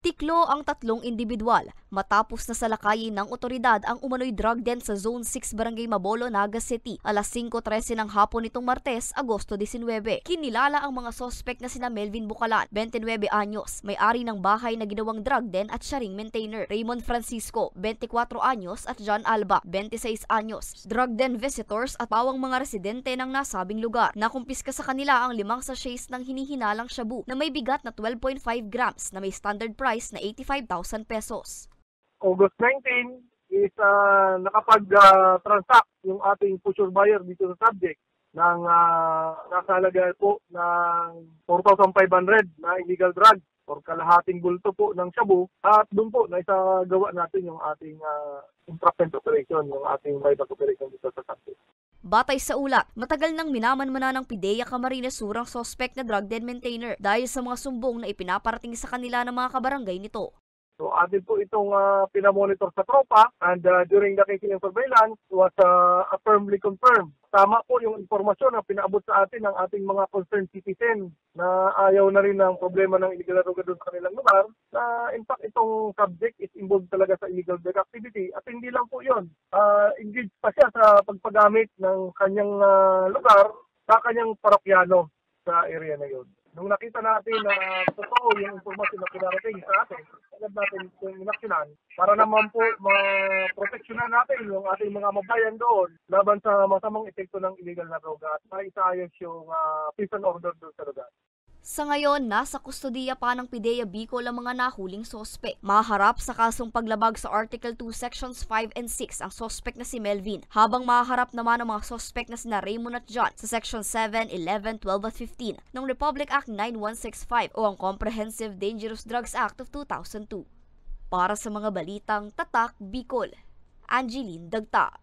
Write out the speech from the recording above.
Tiklo ang tatlong individual matapos na salakayin ng otoridad ang umano'y drug den sa Zone 6 Barangay Mabolo, Naga City, alas 5:13 ng hapon nitong Martes, Agosto 19. Kinilala ang mga sospek na sina Melvin Bucalan, 29 anyos, may-ari ng bahay na ginawang drug den at siya ring maintainer, Raymond Francisco, 24 anyos at John Alba, 26 anyos, drug den visitors at pawang mga residente ng nasabing lugar. Nakumpiska sa kanila ang 5 sachets ng hinihinalang shabu na may bigat na 12.5 grams na may standard price na 85,000 pesos. August 19 is nakapag-transact yung ating future buyer dito sa subject ng nasalaga po ng 4,500 na illegal drug or kalahating bulto po ng shabu, at doon po na isagawa natin yung ating entrapment operation, yung ating buyback operation dito sa subject. Batay sa ulat, matagal nang minamanmana ng PIDEA Camarines Sur ang suspect na drug den maintainer dahil sa mga sumbong na ipinaparating sa kanila ng mga kabarangay nito. So atin po itong pinamonitor sa tropa, and during the casing and surveillance was firmly confirmed. Tama po yung informasyon na pinaabot sa atin ng ating mga concerned citizen na ayaw na rin ng problema ng illegal droga doon sa kanilang lugar, na in fact itong subject is involved talaga sa illegal drug activity. At hindi lang po yun, engaged pa siya sa pagpagamit ng kanyang lugar sa kanyang parokyano sa area na yun. Nung nakita natin na totoo yung informasyon na pinarating sa atin, agad natin itong inaksyonan para naman po maproteksyonan natin yung ating mga mabayan doon laban sa masamang epekto ng illegal na droga at maisaayos yung peace and order doon sa lugar. Sa ngayon, nasa kustodiya pa ng PIDEA Bicol ang mga nahuling sospek. Maharap sa kasong paglabag sa Article 2 Sections 5 and 6 ang sospek na si Melvin, habang maharap naman ang mga sospek na sina Raymond at John sa Section 7, 11, 12 at 15 ng Republic Act 9165 o ang Comprehensive Dangerous Drugs Act of 2002. Para sa mga balitang Tatak Bicol, Angeline Dagta.